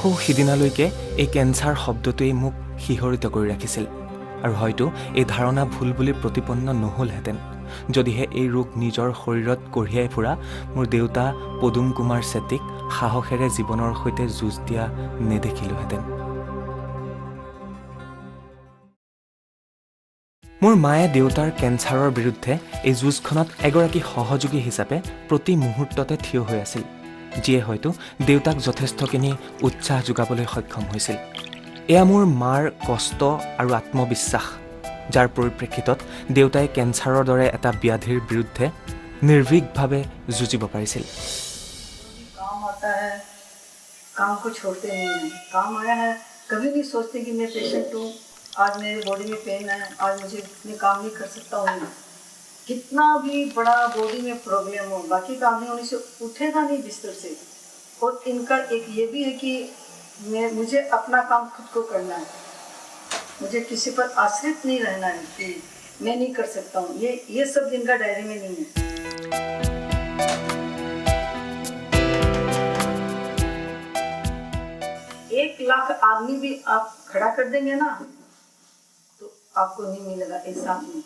আকৌ সিদিনালৈকে এই কেঞ্চাৰ শব্দটোৱেই মোক শিহৰিত কৰি ৰাখিছিল আৰু হয়তো এই ধাৰণা ভুল বুলি প্ৰতিপন্ন নহ'লহেঁতেন যদিহে এই ৰোগ নিজৰ শৰীৰত কঢ়িয়াই ফুৰা মোৰ দেউতা পদুম কুমাৰ চেত্ৰীক সাহসেৰে জীৱনৰ সৈতে যুঁজ দিয়া নেদেখিলোহেঁতেন। মোৰ মায়ে দেউতাৰ কেঞ্চাৰৰ বিৰুদ্ধে এই যুঁজখনত এগৰাকী সহযোগী হিচাপে প্ৰতি মুহূৰ্ততে থিয় হৈ আছিল, যিয়ে হয়তো দেউতাক যথেষ্টখিনি উৎসাহ যোগাবলৈ সক্ষম হৈছিল। এয়া মোৰ মাৰ কষ্ট আৰু আত্মবিশ্বাস, যাৰ পৰিপ্ৰেক্ষিতত দেউতাই কেঞ্চাৰৰ দৰে এটা ব্যাধিৰ বিৰুদ্ধে নিৰ্ভীকভাৱে যুঁজিব পাৰিছিল। आज मेरे बॉडी में पेन है, आज मुझे मैं काम नहीं कर सकता हूँ। कितना भी बड़ा बॉडी में प्रॉब्लम हो, बाकी काम नहीं होने से उठेगा नहीं बिस्तर से। और इनका एक ये भी है कि मुझे अपना काम खुद को करना है, मुझे किसी पर आश्रित नहीं रहना है कि मैं नहीं कर सकता हूँ। ये सब इनका डायरी में नहीं है। 1 लाख आदमी भी आप खड़ा कर देंगे ना तो आपको नहीं मिलेगा ऐसा नहीं।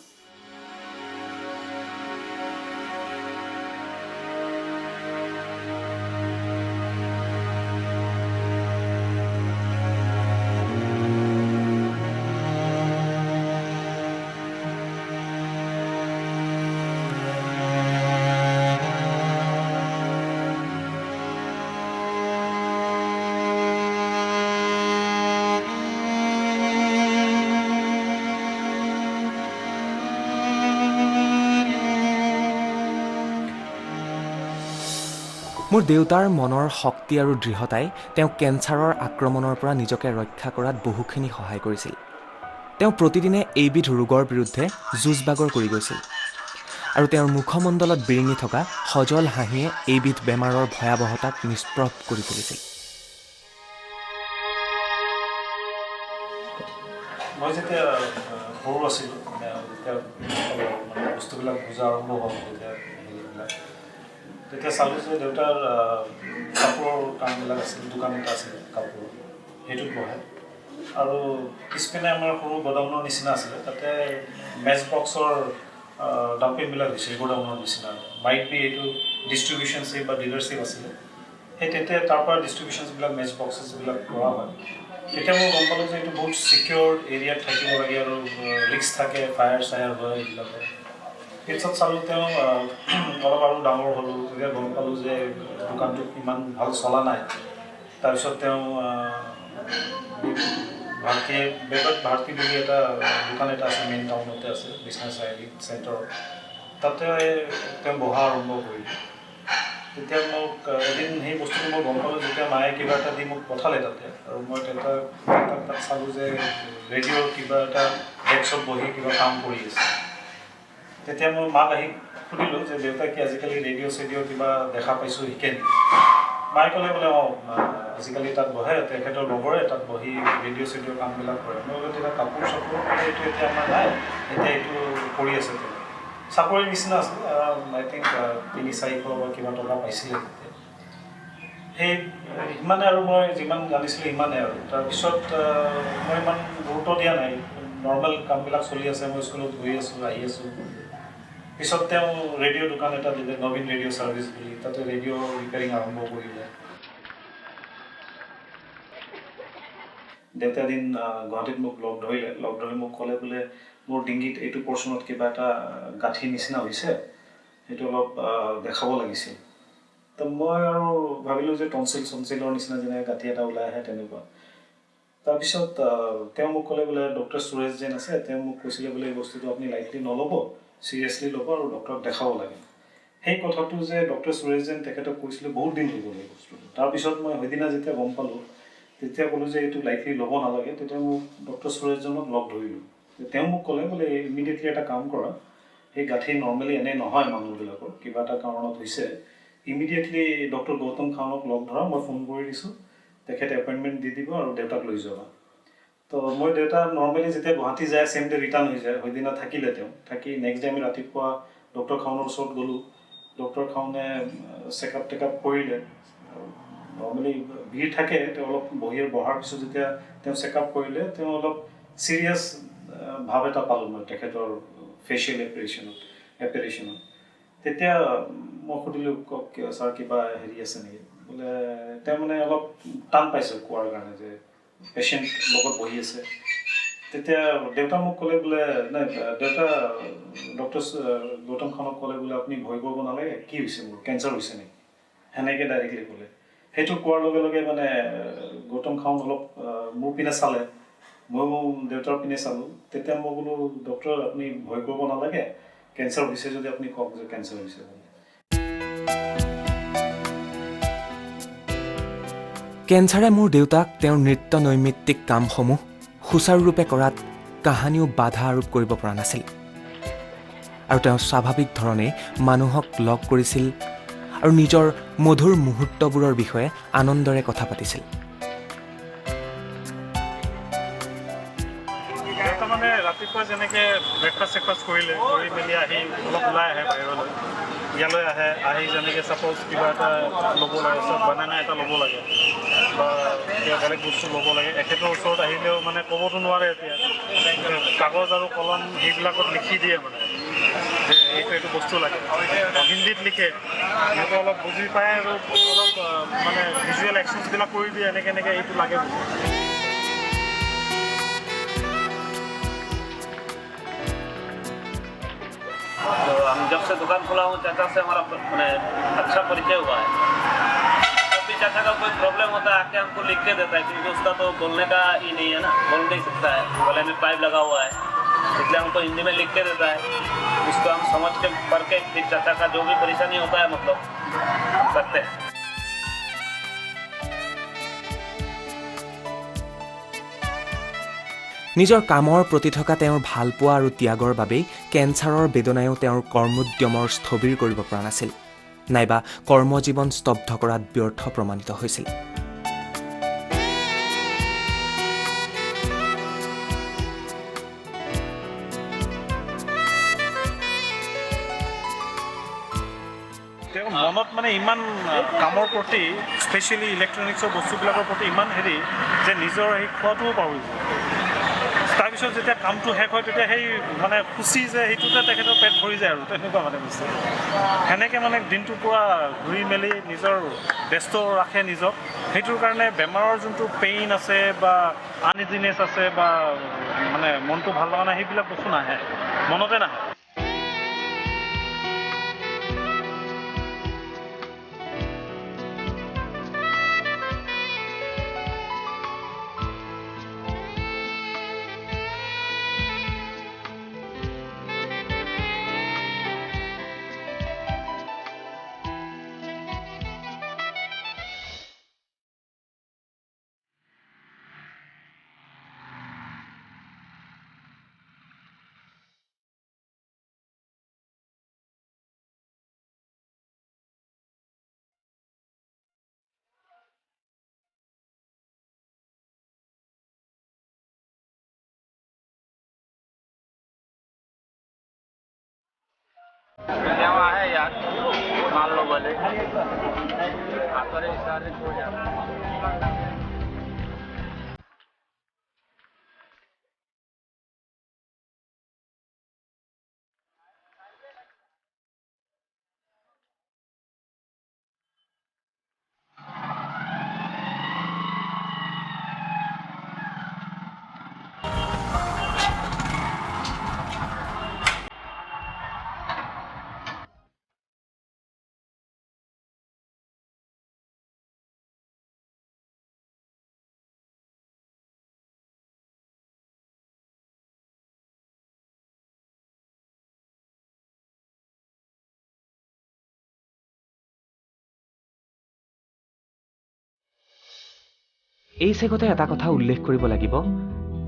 মোৰ দেউতাৰ মনৰ শক্তি আৰু দৃঢ়তাই তেওঁক কেঞ্চাৰৰ আক্ৰমণৰ পৰা নিজকে ৰক্ষা কৰাত বহুখিনি সহায় কৰিছিল। তেওঁ প্ৰতিদিনে এইবিধ ৰোগৰ বিৰুদ্ধে যুঁজ-বাগৰ কৰি গৈছিল আৰু তেওঁৰ মুখমণ্ডলত বিৰিঙি থকা সজল হাঁহিয়ে এইবিধ বেমাৰৰ ভয়াৱহতাক নিষ্প্ৰভ কৰি তুলিছিল। মই যেতিয়া সৰু আছিলোঁ, যেতিয়া বস্তুবিলাক বুজা আৰম্ভ হ'ল, তেতিয়া চালোঁ যে দেউতাৰ কাপোৰৰ কামবিলাক আছিল, দোকান এটা আছিলে কাপোৰৰ, সেইটোত বহে। আৰু পিছপিনে আমাৰ সৰু গডাউনৰ নিচিনা আছিলে, তাতে মেচ বক্সৰ ডাম্পিংবিলাক দিছিল, গডাউনৰ নিচিনা। মাইট বি এইটো ডিষ্ট্ৰিবিউশ্যনশ্বিপ বা ডিলাৰশ্বিপ আছিলে। সেই তেতিয়া তাৰ পৰা ডিষ্ট্ৰিবিউশ্যনছবিলাক মেচ বক্সেছবিলাক কৰা হয়। তেতিয়া মই গম পালোঁ যে এইটো বহুত ছিকিউৰ এৰিয়াত থাকিব লাগে আৰু ৰিস্ক থাকে, ফায়াৰ হয় এইবিলাকৰ। পিছত চালোঁ তেওঁ অলপ আৰু ডাঙৰ হ'লোঁ, তেতিয়া গম পালোঁ যে দোকানটো ইমান ভাল চলা নাই। তাৰপিছত তেওঁ ভাৰতী বুলি এটা দোকান এটা আছে, মেইন টাউনতে আছে, বিশ্বনাথ চাৰিআলি চেণ্টাৰত। তাতে তেওঁ বহা আৰম্ভ কৰিলে। তেতিয়া মোক এদিন সেই বস্তুটো মই গম পালোঁ যেতিয়া মায়ে কিবা এটা দি মোক পঠালে তাতে, আৰু মই তাত চালোঁ যে ৰেডিঅ'ৰ কিবা এটা ডেস্কত বহি কিবা কাম কৰি আছে। তেতিয়া মই মাক আহি সুধিলোঁ যে দেউতাই কি আজিকালি ৰেডিঅ' কিবা দেখা পাইছোঁ শিকে নেকি? মায়ে ক'লে বোলে আজিকালি তাত বহে, তেখেতৰ লগৰে তাত বহি ৰেডিঅ' কামবিলাক কৰে। মই বোলে তেতিয়া কাপোৰ এইটো এতিয়া আমাৰ নাই, এতিয়া এইটো কৰি আছে তেওঁ। চাকৰিৰ নিচিনা আছিল, আই থিংক 300-400 বা কিবা টকা পাইছিলে তেতিয়া। সেই সিমানে, আৰু মই যিমান জানিছিলোঁ সিমানে আৰু। তাৰপিছত মই ইমান গুৰুত্ব দিয়া নাই, নৰ্মেল কামবিলাক চলি আছে, মই স্কুলত গৈ আছোঁ, আহি আছোঁ। পিছত তেওঁ ৰেডিঅ' দোকান এটা দিলে, নবীন ৰেডিঅ' ছাৰ্ভিচ বুলি, তাতে ৰেডিঅ' ৰিপেয়াৰিং আৰম্ভ কৰিলে। দেউতা এদিন গুৱাহাটীত মোক লগ ধৰি মোক ক'লে বোলে মোৰ ডিংগিত এইটো পৰ্চনত কিবা এটা গাঁঠি নিচিনা হৈছে, সেইটো অলপ দেখাব লাগিছিল। তো মই আৰু ভাবিলোঁ যে টনচিলৰ নিচিনা যেনেকৈ গাঁঠি এটা ওলাই আহে তেনেকুৱা। তাৰপিছত তেওঁ মোক ক'লে বোলে ডক্টৰ সুৰেশ জৈন আছে, তেওঁ মোক কৈছিলে বোলে এই বস্তুটো আপুনি লাইটলি নল'ব, চিৰিয়াছলি ল'ব আৰু ডক্টৰক দেখাব লাগে। সেই কথাটো যে ডক্টৰ সুৰেশ জৈন তেখেতক কৈছিলে বহুত দিন হৈ গ'ল এই বস্তুটো। তাৰপিছত মই সেইদিনা যেতিয়া গম পালোঁ, তেতিয়া ক'লোঁ যে এইটো লাইটলি ল'ব নালাগে। তেতিয়া মোক ডক্টৰ সুৰেশজনক লগ ধৰিলোঁ। তেওঁ মোক ক'লে বোলে ইমিডিয়েটলি এটা কাম কৰা, সেই গাঁঠি নৰ্মেলি এনে নহয় মানুহবিলাকৰ, কিবা এটা কাৰণত হৈছে, ইমিডিয়েটলি ডক্টৰ গৌতম খানক লগ ধৰা, মই ফোন কৰি দিছোঁ, তেখেতে এপইণ্টমেণ্ট দি দিব আৰু দেউতাক লৈ যাবা। তো মই দেউতা নৰ্মেলি যেতিয়া গুৱাহাটী যায় চেম ডে ৰিটাৰ্ণ হৈ যায়, সেইদিনা থাকিলে তেওঁ। থাকি নেক্সট ডে আমি ৰাতিপুৱা ডক্টৰ খানৰ ওচৰত গ'লোঁ। ডক্টৰ খানে চেকআপ টেকআপ কৰিলে, নৰ্মেলি ভিৰ থাকে তেওঁ অলপ বহাৰ পিছত যেতিয়া তেওঁ চেকআপ কৰিলে তেওঁ অলপ চিৰিয়াছ ভাৱ এটা পালোঁ মই তেখেতৰ ফেচিয়েল এপিৰেশ্যনত তেতিয়া মই সুধিলোঁ ছাৰ কিবা হেৰি আছে নেকি বোলে তেওঁ মানে অলপ টান পাইছে কোৱাৰ কাৰণে যে পেচেণ্ট লগত বহি আছে তেতিয়া দেউতা মোক ক'লে বোলে নাই দেউতা ডক্টৰ গৌতম খানক ক'লে বোলে আপুনি ভয় কৰিব নালাগে কি হৈছে মোৰ কেঞ্চাৰ হৈছে নেকি সেনেকৈ ডাইৰেক্টলি ক'লে সেইটো কোৱাৰ লগে লগে মানে গৌতম খান অলপ মোৰ পিনে চালে ময়ো দেউতাৰ পিনে চালোঁ তেতিয়া মই বোলো ডক্টৰ আপুনি ভয় কৰিব নালাগে কেঞ্চাৰ হৈছে যদি আপুনি কওক যে কেঞ্চাৰ হৈছে কেঞ্চাৰে মোৰ দেউতাক তেওঁৰ নৃত্য নৈমিত্তিক কামসমূহ সুচাৰুৰূপে কৰাত কাহানিও বাধা আৰোপ কৰিব পৰা নাছিল আৰু তেওঁ স্বাভাৱিক ধৰণে মানুহক লগ কৰিছিল আৰু নিজৰ মধুৰ মুহূৰ্তবোৰৰ বিষয়ে আনন্দৰে কথা পাতিছিল মানে ৰাতিপুৱা যেনেকৈ ব্ৰেকফাষ্ট কৰিলে কৰি মেলি আহি অলপ ওলাই আহে বাহিৰলৈ ইয়ালৈ আহি যেনেকৈ ছাপ'জ কিবা এটা ল'ব লাগে বানানা এটা ল'ব লাগে বা কিবা বেলেগ বস্তু ল'ব লাগে এখেতৰ ওচৰত আহিলেও মানে ক'বতো নোৱাৰে এতিয়া কাগজ আৰু কলম সেইবিলাকত লিখি দিয়ে মানে যে এইটো বস্তু লাগে হিন্দীত লিখে সিহঁতে অলপ বুজি পায় আৰু অলপ মানে ভিজুৱেল একশ্যনছবিলাক কৰি দিয়ে এনেকৈ এইটো লাগে तो हम जब से दुकान खोला हूँ चाचा से हमारा मैंने अच्छा परिचय हुआ है जब भी चाचा का कोई प्रॉब्लम होता है आके हमको लिख के देता है क्योंकि उसका तो बोलने का ही नहीं है ना बोल नहीं सकता है गले में पाइप लगा हुआ है इसलिए हमको हिंदी में लिख के देता है इसको हम समझ के पढ़ के फिर चाचा का जो भी परेशानी होता है मतलब करते हैं নিজৰ কামৰ প্ৰতি থকা তেওঁৰ ভালপোৱা আৰু ত্যাগৰ বাবেই কেঞ্চাৰৰ বেদনায়ো তেওঁৰ কৰ্মোদ্যমৰ স্থবিৰ কৰিব পৰা নাছিল নাইবা কৰ্মজীৱন স্তব্ধ কৰাত ব্যৰ্থ প্ৰমাণিত হৈছিল তেওঁ মনত মানে ইমান কামৰ প্ৰতি স্পেচিয়েলি ইলেক্ট্ৰনিক্সৰ বস্তুবিলাকৰ প্ৰতি ইমান হেৰি যে নিজৰ সেই খোৱাটোও পাহৰিছে তাৰপিছত যেতিয়া কামটো শেষ হয় তেতিয়া সেই মানে খুচি যে সেইটোতে তেখেতৰ পেট ভৰি যায় আৰু তেনেকুৱা মানে বস্তু সেনেকৈ মানে দিনটো পূৰা ঘূৰি মেলি নিজৰ ব্যস্ত ৰাখে নিজক সেইটোৰ কাৰণে বেমাৰৰ যোনটো পেইন আছে বা আনইজিনেছ আছে বা মানে মনটো ভাল লগা নাই সেইবিলাক বস্তু নাহে মনতে নাহে यहाँ है यार मान लो बोले इशारे हो जाता এই চেগতে এটা কথা উল্লেখ কৰিব লাগিব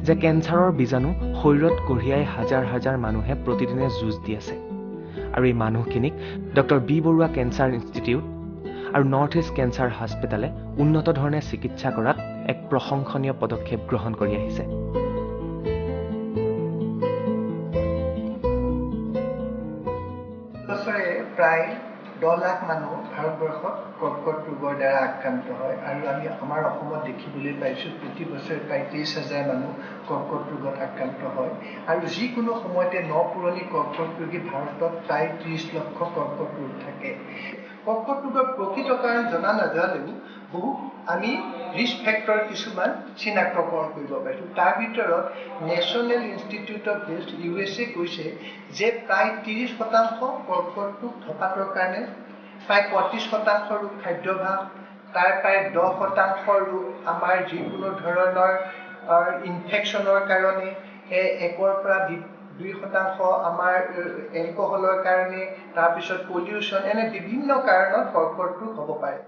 যে কেঞ্চাৰৰ বীজাণু শৰীৰত কঢ়িয়াই হাজাৰ হাজাৰ মানুহে প্ৰতিদিনে যুঁজ দি আছে আৰু এই মানুহখিনিক doctor B Borooah cancer institute আৰু নৰ্থ ইষ্ট কেঞ্চাৰ হস্পিটালে উন্নত ধৰণে চিকিৎসা কৰাত এক প্ৰশংসনীয় পদক্ষেপ গ্ৰহণ কৰি আহিছে বছৰে প্ৰায় 10 লাখ মানুহ ভাৰতবৰ্ষত কৰ্কট ৰোগৰ দ্বাৰা আক্ৰান্ত হয় আৰু আমি আমাৰ অসমত দেখিবলৈ পাইছোঁ প্ৰতি বছৰে প্ৰায় 23,000 মানুহ কৰ্কট ৰোগত আক্ৰান্ত হয় আৰু যিকোনো সময়তে পুৰণি কৰ্কট ৰোগী ভাৰতত প্ৰায় 30 লক্ষ কৰ্কট ৰোগ থাকে। কৰ্কট ৰোগৰ প্ৰকৃত কাৰণ জনা নাযালেও বহু আমি ৰিস্ক ফেক্টৰ কিছুমান চিনাক্তকৰণ কৰিব পাৰিছোঁ। তাৰ ভিতৰত national institute of health USA কৈছে যে প্ৰায় 30% কৰ্কট ৰোগ ধঁপাতৰ কাৰণে, প্ৰায় 35% ৰোগ খাদ্যাভ্যাস, তাৰ প্ৰায় 10% ৰোগ আমাৰ যিকোনো ধৰণৰ ইনফেকশ্যনৰ কাৰণে, 1 পৰা 2% আমাৰ এলকহলৰ কাৰণে, তাৰপিছত পলিউশ্যন, এনে বিভিন্ন কাৰণত কৰ্কট ৰোগ হ'ব পাৰে।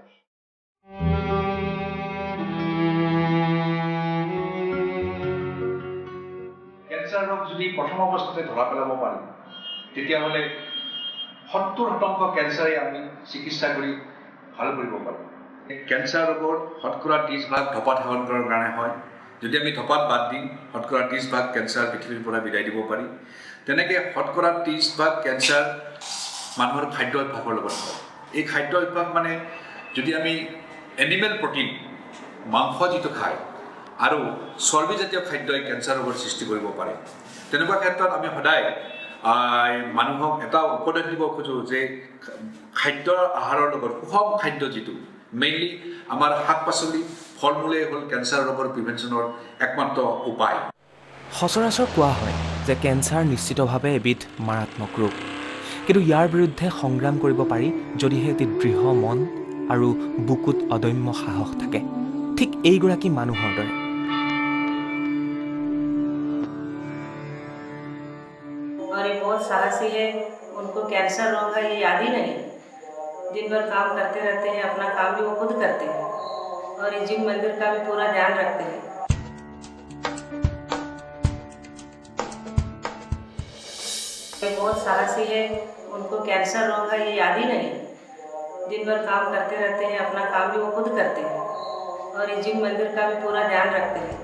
কেঞ্চাৰ ৰোগ যদি প্ৰথম অৱস্থাতে ধৰা পেলাব পাৰোঁ তেতিয়াহ'লে 70% কেঞ্চাৰে আমি চিকিৎসা কৰি ভাল কৰিব পাৰোঁ। কেঞ্চাৰ ৰোগৰ শতকৰা 30% ধঁপাত সেৱন কৰাৰ কাৰণে হয়। যদি আমি ধঁপাত বাদ দিম শতকৰা 30% কেঞ্চাৰ পৃথিৱীৰ পৰা বিদায় দিব পাৰি। তেনেকৈ শতকৰা 30% কেঞ্চাৰ মানুহৰ খাদ্য অভ্যাসৰ লগত হয়। এই খাদ্য অভ্যাস মানে যদি আমি এনিমেল প্ৰটিন, মাংস যিটো খায় আৰু চৰ্বিজাতীয় খাদ্যই কেঞ্চাৰ ৰোগৰ সৃষ্টি কৰিব পাৰে। তেনেকুৱা ক্ষেত্ৰত আমি সদায় মানুহক এটা উপদেশ দিব খোজোঁ যে খাদ্যৰ আহাৰৰ লগত সুষম খাদ্য যিটো মেইনলি আমাৰ শাক পাচলি, ফল মূলেই হ'ল কেঞ্চাৰ ৰোগৰ প্ৰিভেনশ্যনৰ একমাত্ৰ উপায়। সচৰাচৰ কোৱা হয় যে কেঞ্চাৰ নিশ্চিতভাৱে এবিধ মাৰাত্মক ৰোগ, কিন্তু ইয়াৰ বিৰুদ্ধে সংগ্ৰাম কৰিব পাৰি যদিহে এটি দৃঢ় মন আৰু বুকুত অদম্য সাহস থাকে। ঠিক এইগৰাকী মানুহৰ দৰে। और ये बहुत साहसी है, उनको कैंसर रोग है ये याद ही नहीं। दिन भर काम करते रहते हैं, अपना काम भी वो खुद करते हैं और ये जिम मंदिर का भी पूरा ध्यान रखते हैं। ये बहुत साहसी है, उनको कैंसर रोग है ये याद ही नहीं। दिन भर काम करते रहते हैं, अपना काम भी वो खुद करते हैं और ये जिम मंदिर का भी पूरा ध्यान रखते हैं।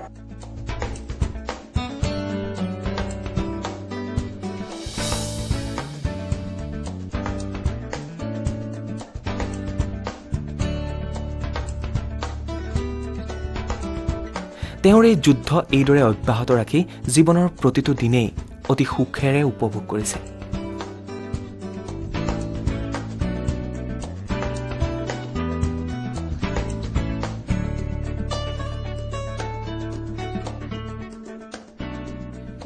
তেওঁৰ এই যুদ্ধ এইদৰে অব্যাহত ৰাখি জীৱনৰ প্ৰতিটো দিনেই অতি সুখেৰে উপভোগ কৰিছে।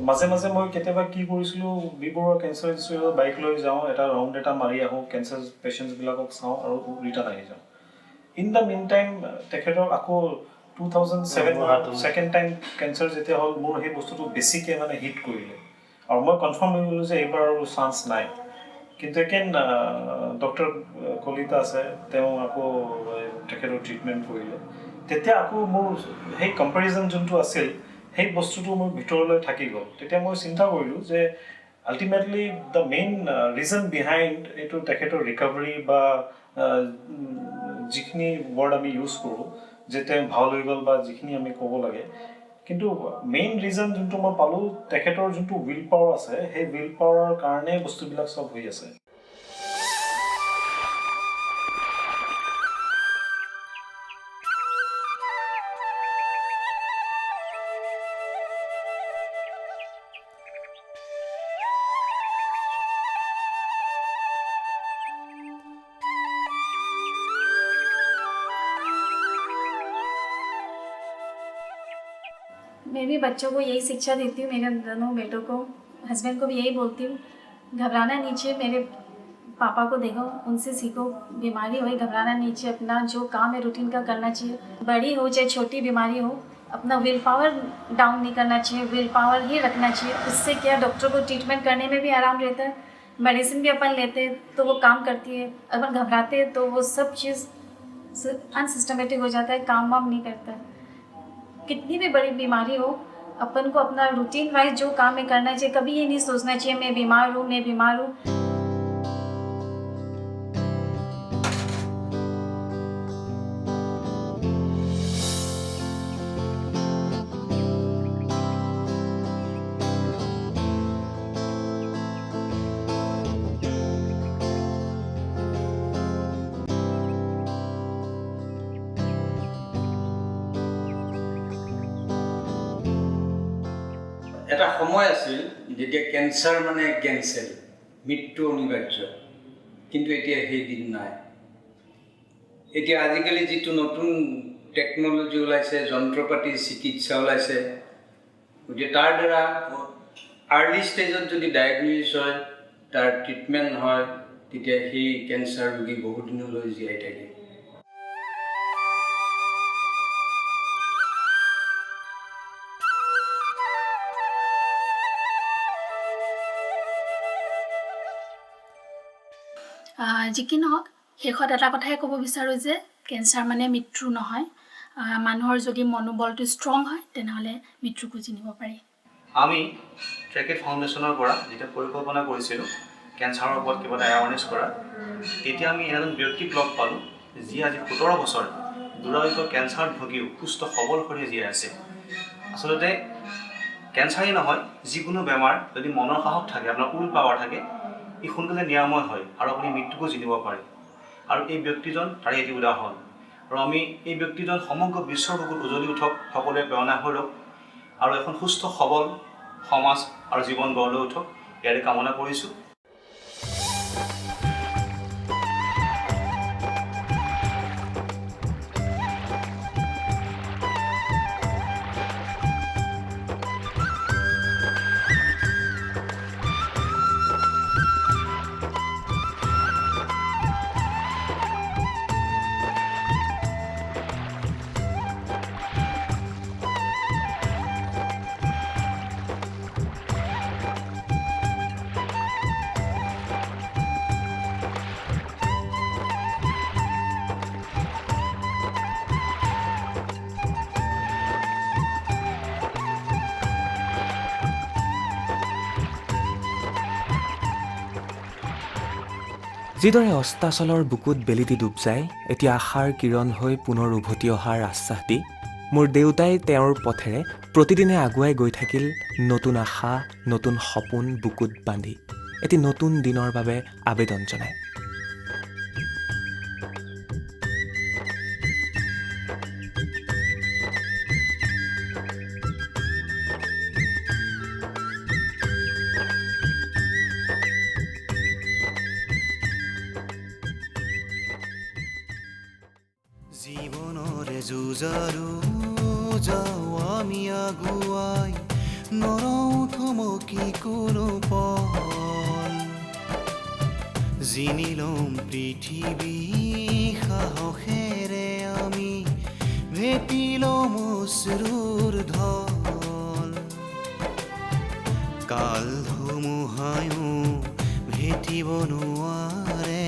মাজে মাজে মই কেতিয়াবা কি কৰিছিলোঁ, বিবৰুৱা কেঞ্চাৰ ইনষ্টিটিউটত বাইক লৈ যাওঁ, এটা ৰাউণ্ড এটা মাৰি আহোঁ, কেঞ্চাৰ পেচেণ্টছবিলাকক চাওঁ আৰু ৰিটাৰ্ণ আহি যাওঁ। ইন দ্য মিন টাইম তেখেতক আকৌ 2007 ছেকেণ্ড টাইম কেঞ্চাৰ যেতিয়া হ'ল, মোৰ সেই বস্তুটো বেছিকৈ মানে হিট কৰিলে আৰু মই কনফাৰ্ম হৈ গ'লোঁ যে এইবাৰ আৰু চান্স নাই। কিন্তু একেন ডক্টৰ কলিতা আছে, তেওঁ আকৌ তেখেতৰ ট্ৰিটমেণ্ট কৰিলে। তেতিয়া আকৌ মোৰ সেই কম্পেৰিজন যোনটো আছিল সেই বস্তুটো মোৰ ভিতৰলৈ থাকি গ'ল। তেতিয়া মই চিন্তা কৰিলোঁ যে ultimately the main reason behind এইটো তেখেতৰ ৰিকভাৰী বা যিখিনি ৱৰ্ড আমি ইউজ কৰোঁ যে তেওঁ ভাল হৈ গ'ল বা যিখিনি আমি ক'ব লাগে, কিন্তু মেইন ৰিজন যোনটো মই পালোঁ, তেখেতৰ যোনটো উইল পাৱাৰ আছে, সেই উইল পাৱাৰৰ কাৰণে বস্তুবিলাক চব হৈ আছে। मैं भी बच्चों को यही शिक्षा देती हूँ, मेरे दोनों बेटों को, हस्बैंड को भी यही बोलती हूँ, घबराना नहीं चाहिए। मेरे पापा को देखो, उनसे सीखो, बीमारी हो घबराना नहीं चाहिए, अपना जो काम है रूटीन का करना चाहिए। बड़ी हो चाहे छोटी बीमारी हो, अपना विल पावर डाउन नहीं करना चाहिए, विल पावर ही रखना चाहिए। उससे क्या डॉक्टर को ट्रीटमेंट करने में भी आराम रहता है, मेडिसिन भी अपन लेते हैं तो वो काम करती है। अपन घबराते हैं तो वो सब चीज़ अनसिस्टमेटिक हो जाता है, काम वाम नहीं करता है। कितनी भी बड़ी बीमारी हो, अपन को अपना रूटीन वाइज जो काम है करना चाहिए। कभी ये नहीं सोचना चाहिए मैं बीमार हूँ। এটা সময় আছিল যেতিয়া কেঞ্চাৰ মানে কেঞ্চেল, মৃত্যু অনিবাৰ্য, কিন্তু এতিয়া সেই দিন নাই। এতিয়া আজিকালি যিটো নতুন টেকন'লজি ওলাইছে, যন্ত্ৰপাতি চিকিৎসা ওলাইছে, গতিকে তাৰ দ্বাৰা আৰ্লি ষ্টেজত যদি ডায়েগন'চিছ হয়, তাৰ ট্ৰিটমেণ্ট হয়, তেতিয়া সেই কেঞ্চাৰ ৰোগী বহুত দিনলৈ জীয়াই থাকে। যি কি নহওক, শেষত এটা কথাই ক'ব বিচাৰোঁ যে কেঞ্চাৰ মানে মৃত্যু নহয়। মানুহৰ যদি মনোবলটো ষ্ট্ৰং হয় তেনেহ'লে মৃত্যুকো জিনিব পাৰি। আমি ট্ৰেকেট ফাউণ্ডেশ্যনৰ পৰা যেতিয়া পৰিকল্পনা কৰিছিলোঁ কেঞ্চাৰৰ ওপৰত কিবা এটা এৱাৰনেছ কৰা, তেতিয়া আমি এজন ব্যক্তিক লগ পালোঁ যি আজি 17 বছৰ দুৰাৰোগ্য কেঞ্চাৰত ভুগিও সুস্থ সবল কৰি জীয়াই আছে। আচলতে কেঞ্চাৰেই নহয়, যিকোনো বেমাৰ যদি মনৰ সাহস থাকে, আপোনাৰ উইল পাৱাৰ থাকে, ই সোনকালে নিৰাময় হয় আৰু আপুনি মৃত্যুকো জিনিব পাৰে। আৰু এই ব্যক্তিজন তাৰে এটি উদাহৰণ। আৰু আমি এই ব্যক্তিজন সমগ্ৰ বিশ্বৰ বুকুত উজলি উঠক, সকলোৱে প্ৰেৰণা হৈ ৰওক আৰু এখন সুস্থ সবল সমাজ আৰু জীৱন গঢ় লৈ উঠক, ইয়াৰে কামনা কৰিছোঁ। যিদৰে অস্তাচলৰ বুকুত বেলিটি ডুব যায়, এতিয়া আশাৰ কিৰণ হৈ পুনৰ উভতি অহাৰ আশ্বাস দি মোৰ দেউতাই তেওঁৰ পথেৰে প্ৰতিদিনে আগুৱাই গৈ থাকিল, নতুন আশা, নতুন সপোন বুকুত বান্ধি, এটি নতুন দিনৰ বাবে আবেদন জনায়। জীৱনৰে যুঁজাৰু যাওঁ আমি আগুৱাই, নৰওঁ থমকি কোনো পল, জিনি ল'ম পৃথিৱী সাহসেৰে আমি, ভেটি ল'ম অশ্ৰুৰ ঢল, কাল ধুমুহায়ো ভেটিব নোৱাৰে,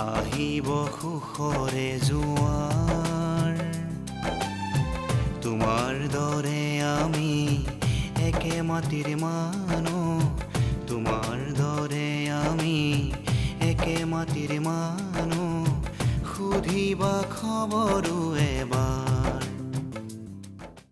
আহিব সুখৰে জোৱাৰ, তোমাৰ দৰে আমি একে মাটিৰ মানুহ, তোমাৰ দৰে আমি একে মাটিৰ মানুহ, সুধিবা খবৰো এবাৰ।